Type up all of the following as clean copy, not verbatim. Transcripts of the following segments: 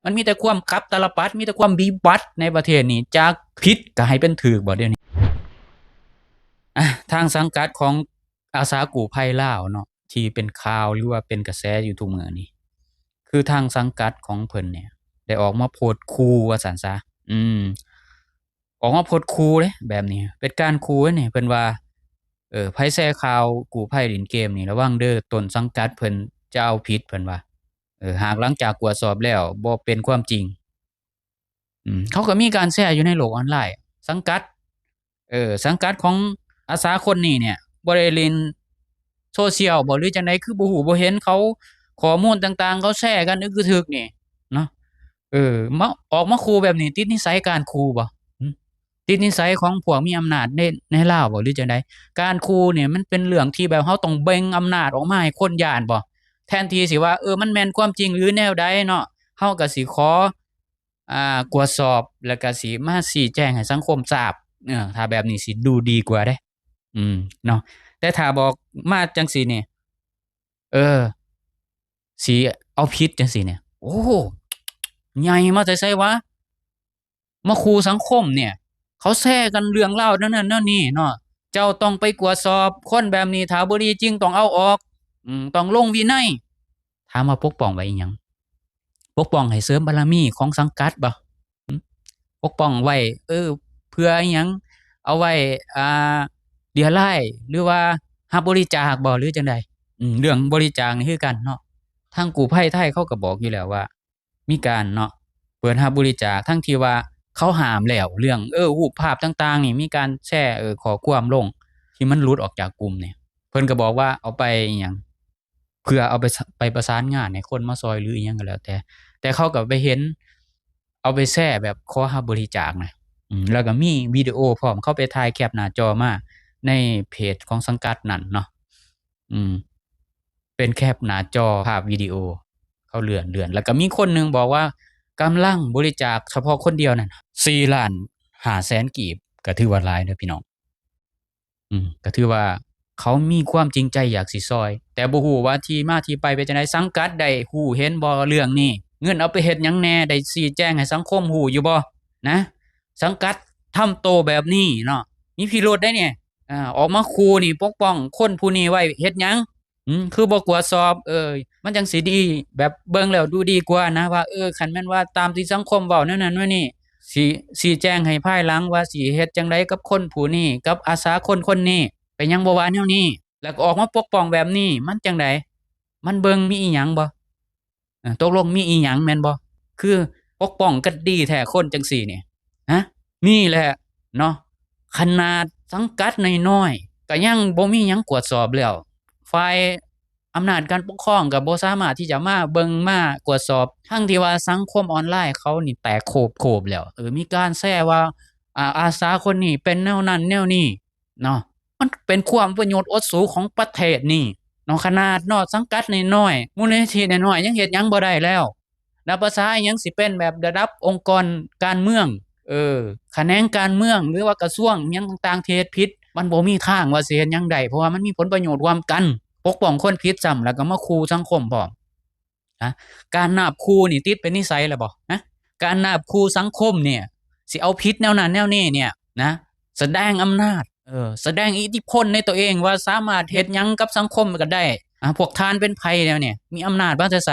มันมีแต่ความกับตาลปัดมีแต่ความวิบัติในประเทศนี้จากผิดก็ให้เป็นถูกบ่เดี๋ยวนี้ทางสังกัดของอาสากู้ภัยลาวเนาะที่เป็นข่าวหรือว่าเป็นกระแสอยู่ทุกมื้อนี้คือทางสังกัดของเพิ่นเนี่ยได้ออกมาโพสต์ขู่ว่าซั่นซะอืมออกมาโพสต์ขู่เด้แบบนี้เป็นการขู่เด้นี่เพิ่นว่าไผแชร์ข่าวกู้ภัยเล่นเกมนี่ระวังเด้อต้นสังกัดเพิ่นจะเอาผิดเพิ่นว่าหากหลังจากตรวจสอบแล้วบ่เป็นความจริงเขาก็มีการแชร์อยู่ในโลกออนไลน์สังกัดสังกัดของอาสาคนนี้เนี่ยบ่ได้เล่น social บ่หรือจังไดคือบ่ฮู้บ่เห็นเขาข้อมูลต่างๆเขาแชร์กันอึกกระทึกนี่เนาะมาออกมาขู่แบบนี้ติดนิสัยการขู่บ่หือติดนิสัยของพวกมีอำนาจในลาวบ่หรือจังใดการขู่เนี่ยมันเป็นเรื่องที่แบบเราต้องเบ่งอำนาจออกมาให้คนย้านบ่แทนที่สิว่ามันแม่นความจริงหรือแนวใดเนาะเราก็สิขอกวดสอบแล้วก็สิมาชี้แจงให้สังคมทราบถ้าแบบนี้สิดูดีกว่าเดะเนาะแต่ถ้าบอกมาจังซี้นี่เออสิเอาผิดจังซี้เนี่ยโอ้ใหญ่มาแต่ไสวะมาขู่สังคมเนี่ยเขาแชร์กันเรื่องราวนั้นนั้นนั้นนี่เนาะเจ้าต้องไปกวดสอบคนแบบนี้ถ้าบ่ดีจริงต้องเอาออกต้องลงวินัยถามว่าปกป้องไว้อิหยังปกป้องให้เสริมบารมีของสังกัดบ่หือปกป้องไว้เพื่ออิหยังเอาไว้อ่าเรี่ยราหรือว่ารับบริจาคบ่หรือจั่งใดเรื่องบริจาคนี่คือกันเนาะ ทางกู้ภัยไทยเขาก็บอกอยู่แล้วว่ามีการเนาะเปิดรับบริจาคทั้งที่ว่าเขาห้ามแล้วเรื่องรูปภาพต่างๆนี่มีการแชร์ข้อความลงที่มันหลุดออกจากกลุ่มนี่เพิ่นก็บอกว่าเอาไปอิหยังเพื่อเอาไปประสานงานให้คนมาช่วยหรืออิหยังก็แล้วแต่เขาก็ไปเห็นเอาไปแชร์แบบขอรับบริจาคน่ะแล้วก็มีวิดีโอพร้อมเขาไปถ่ายแคปหน้าจอมาในเพจของสังกัดนั้นเนาะอืม เป็นแคปหน้าจอภาพวิดีโอเขาเลื่อนแล้วก็มีคนหนึ่งบอกว่ากำลังบริจาคเฉพาะคนเดียวนั่น4,500,000กีบก็ถือว่าหลายเด้อพี่น้องก็ถือว่าเขามีความจริงใจอยากสิช่วยแต่บ่ฮู้ว่าที่มาที่ไปเป็นจังไดสังกัดได้รู้เห็นบ่เรื่องนี้เงินเอาไปเฮ็ดหยังแหน่ได้ชี้แจงให้สังคมรู้อยู่บ่นะสังกัดทำโตแบบนี้เนาะมีพิรุธได้เนี่ยออกมาขู่นี่ปกป้องคนผู้นี้ไว้เฮ็ดหยังคือบ่กวดสอบมันจังสิดีแบบเบิ่งแล้วดูดีกว่านะว่าคันแม่นว่าตามที่สังคมเว้าแนวนั้นแนวนี้สิชี้แจงให้ภายหลังว่าสิเฮ็ดจั่งใดกับคนผู้นี้กับอาสาคนๆนี้เป็นหยังบ่ว่าแนวนี้แล้วก็ออกมาปกป้องแบบนี้มันจั่งใดมันเบิ่งมีอิหยังบ่ตกลงมีอิหยังแม่นบ่คือปกป้องกันดีแท้คนจังซี้นี่ฮะนี่แหละเนาะขนาดสังกัดน้อยๆก็ยังบ่มีหยังกวดสอบแล้ว ฝ่ายอำนาจการปกครองก็บ่สามารถที่จะมาเบิ่งมากวดสอบทั้งที่ว่าสังคมออนไลน์เขานี่แตกโคบแล้วมีการแชร์ว่าอาสาคนนี้เป็นแนวนั้นแนวนี้เนาะมันเป็นความประโยชน์อดสูของประเทศนี่เนาะขนาดเนาะสังกัดน้อยๆมูลนิธิน้อยๆยังเฮ็ดหยังบ่ได้แล้วแล้วภาษาอิหยังสิเป็นแบบระดับองค์กรการเมืองแขนงการเมืองหรือว่ากระทรวงอิหยังต่างๆที่เฮ็ดผิดมันบ่มีทางว่าสิเฮ็ดหยังได้เพราะว่ามันมีผลประโยชน์ร่วมกัน ปกป้องคนผิดซ้ำแล้วก็มาขู่สังคมพร้อมนะการนาบขู่นี่ติดเป็นนิสัยแล้วบ่นะการนาบขู่สังคมเนี่ยสิเอาผิดแนวนั้นแนวนี้เนี่ยนะแสดงอำนาจแสดงอิทธิพลในตัวเองว่าสามารถเฮ็ดหยังกับสังคมก็ได้พวกทานเป็นไผแนวเนี่ยมีอำนาจมาแต่ไส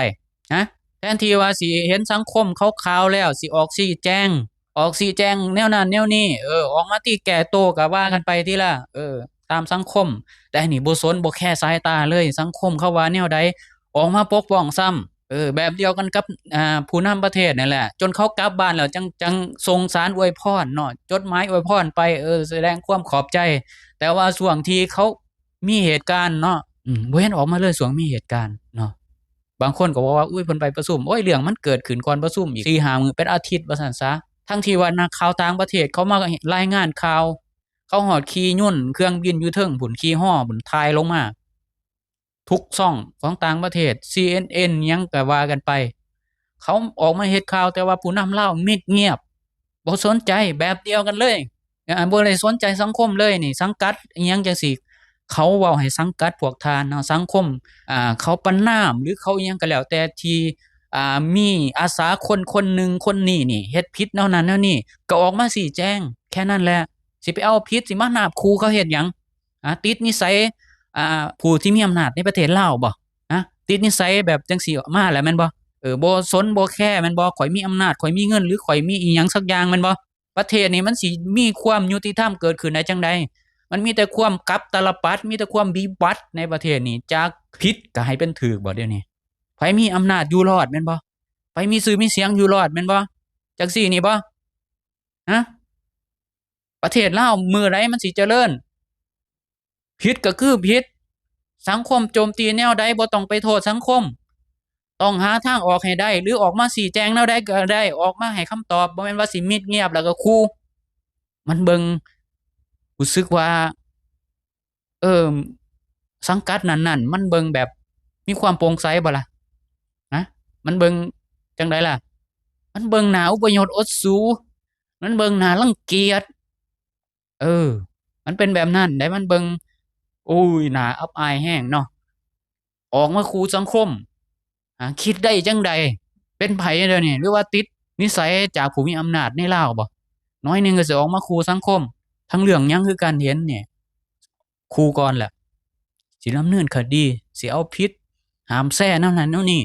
นะแทนที่ว่าสิเห็นสังคมขาวๆแล้วสิออกชี้แจงแนวนั้นแนวนี้ออกมาติแก้โต้ก็ว่ากันไปติล่ะตามสังคม แต่อันนี้บ่สนบ่แคร์สายตาเลยสังคมเขาว่าแนวใดออกมาปกป้องซ้ำแบบเดียวกันกับผู้นำประเทศนั่นแหละจนเขากลับบ้านแล้วจังส่งสารอวยพรเนาะจดหมายอวยพรไปแสดงความขอบใจแต่ว่าช่วงที่เขามีเหตุการณ์เนาะบ่เห็นออกมาเลยช่วงมีเหตุการณ์เนาะบางคนก็บอกว่าอุ๊ยเพิ่นไปประชุมโอ๊ยเรื่องมันเกิดขึ้นก่อนประชุมอีก4-5มื้อเป็นอาทิตย์ว่าซั่นซะทั้งที่ว่านักข่าวต่างประเทศเขามารายงานข่าว เขาฮอดขี่ยุ่นเครื่องบินอยู่เทิงพู้นขี่ฮอพู้นถ่ายลงมาทุกช่องของต่างประเทศ CNN หยังก็ว่ากันไปเขาออกมาเฮ็ดข่าวแต่ว่าผู้นำลาวมิดเงียบบ่สนใจแบบเดียวกันเลยบ่ได้สนใจสังคมเลยนี่สังกัดอิหยังจังซี้เขาเว้าให้สังกัดพวกทานเนาะสังคมเขาประณามหรือเขาอิหยังก็แล้วแต่ที่ มีอาสาคนหนึ่งคนนี้นี่เฮ็ดผิดแนวนั้นแนวนี้ก็ออกมาชี้แจงแค่นั้นแหละสิไปเอาผิดสิมานาบครูเขาเฮ็ดหยังติดนิสัยผู้ที่มีอำนาจในประเทศลาวบ่ติดนิสัยแบบจังซี่มาแล้วแม่นบ่บ่สนบ่แคร์แม่นบ่ข้อยมีอำนาจข้อยมีเงินหรือข้อยมีอิหยังสักอย่างแม่นบ่ประเทศนี้มันสิมีความยุติธรรมเกิดขึ้นได้จังใดมันมีแต่ความกับตลปัดมีแต่ความวิบัติในประเทศนี้จากผิดก็ให้เป็นถูกบ่เดี๋ยวนี้ไผมีอำนาจอยู่รอดแม่นบ่ไผมีชื่อมีเสียงอยู่รอดแม่นบ่จังซี่นี่บ่ฮะประเทศลาวมื้อใดมันสิเจริญผิดก็คือผิดสังคมโจมตีแนวใดบ่ต้องไปโทษสังคมต้องหาทางออกให้ได้หรือออกมาชี้แจงแนวใดก็ได้ออกมาให้คำตอบบ่แม่นว่าสิมิดเงียบแล้วก็คูมันเบิ่งรู้สึกว่าเอ่อสังกัดนั้นๆมันเบิ่งแบบมีความโปร่งใสบ่ล่ะฮะมันเบิ่งจั่งใดล่ะมันเบิ่งหน้าอุปยศอดสูมันเบิ่งหน้ารังเกียจเออมันเป็นแบบนั้นได้มันเบิ่งโอ๊ยน่าอับอายแรงเนาะออกมาขู่สังคมคิดได้จั่งใดเป็นไผเดี๋ยวนี้หรือว่าติดนิสัยจากผู้มีอำนาจในลาวบ่น้อยหนึ่งก็สิออกมาขู่สังคมทั้งเรื่องหยังคือการเห็นเนี่ยขู่ก่อนแหละสิดำเนินคดีสิเอาผิดห้ามแซ่แนวนั้นแนวนี้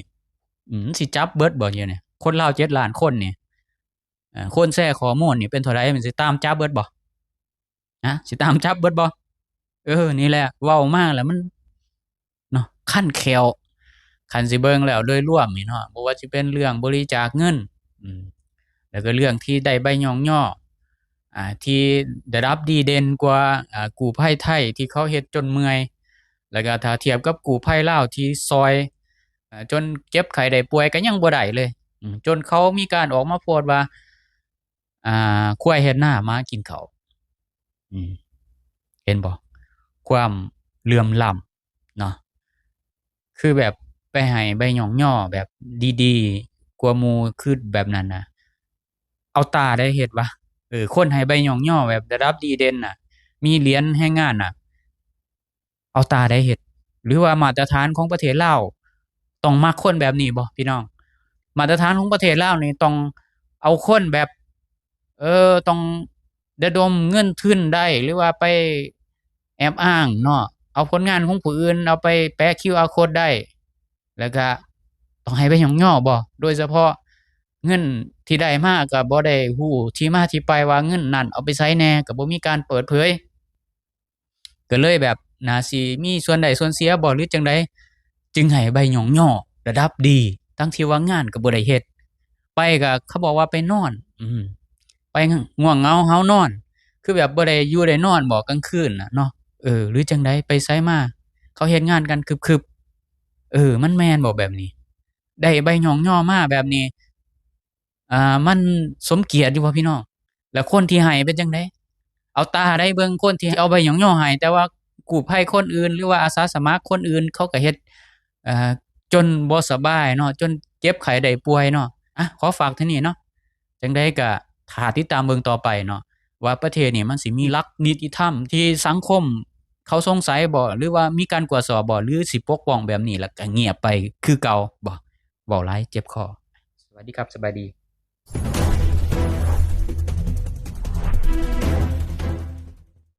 สิจับเบิดบ่เดี๋ยวนี้คนลาว7ล้านคนนี่คนแซ่ข้อมูลนี่เป็นเท่าใดมันสิตามจับเบิดบ่สิตามจับเบิดบ่นี่แหละเว้ามาแล้วมันเนาะคันแคลคันสิเบิ่งแล้วโดยรวมนี่เนาะบ่ว่าสิเป็นเรื่องบริจาคเงินแล้วก็เรื่องที่ได้ใบย่องย่อที่ได้รับดีเด่นกว่ากู้ภัยไทยที่เขาเฮ็ดจนเมื่อยแล้วก็ถ้าเทียบกับกู้ภัยลาวที่ซอยจนเจ็บไข้ได้ป่วยก็ยังบ่ได้เลยจนเขามีการออกมาโพสต์ว่าควายเฮ็ดนาหมากินข้าวเห็นบ่ความเหลื่อมล้ำเนาะคือแบบไปให้ใบย่องย่อแบบดีๆกว่าหมู่คือแบบนั้นน่ะเอาตาได้เฮ็ดวะคนให้ใบย่องย่อแบบได้รับดีเด่นน่ะมีเหรียญแรงงานน่ะเอาตาได้เฮ็ดหรือว่ามาตรฐานของประเทศลาวต้องมักคนแบบนี้บ่พี่น้องมาตรฐานของประเทศลาวนี่ต้องเอาคนแบบต้องระดมเงินทุนได้หรือว่าไปแอบอ้างเนาะเอาผลงานของผู้อื่นเอาไปแปะ QR Code ได้แล้วก็ต้องให้ใบย่องย่อบ่โดยเฉพาะเงินที่ได้มาก็บ่ได้รู้ที่มาที่ไปว่าเงินนั้นเอาไปไสแหน่ก็บ่มีการเปิดเผยก็เลยแบบน่าสิมีส่วนได้ส่วนเสียบ่หรือจั่งใดจึงให้ใบย่องย่อระดับดีทั้งที่ว่างานก็บ่ได้เฮ็ดไปก็เขาบอกว่าไปนอนไปง่วงเหงาหาวนอนคือแบบบ่ได้อยู่ได้นอนบ่กลางคืนน่ะเนาะหรือจั่งใดไปไสมาเขาเฮ็ดงานกันคึบๆมันแม่นบ่แบบนี้ได้ใบย่องย่อมาแบบนี้มันสมเกียรติอยู่บ่พี่น้องแล้วคนที่ให้เป็นจั่งใดเอาตาได้เบิ่งคนที่เอาใบย่องย่อให้แต่ว่ากู้ภัยคนอื่นหรือว่าอาสาสมัครคนอื่นเขาก็เฮ็ดอ่าจนบ่สบายเนาะจนเจ็บไข้ได้ป่วยเนาะขอฝากเท่านี้เนาะจั่งใดก็ท่าติดตามเบิ่งต่อไปเนาะว่าประเทศนี้มันสิมีหลักนิติธรรมที่สังคมเขาสงสัยบ่หรือว่ามีการกวดสอบบ่หรือสิปกป้องแบบนี้แล้วก็เงียบไปคือเก่าบ่เว้าหลายเจ็บคอสวัสดีครับสบายดี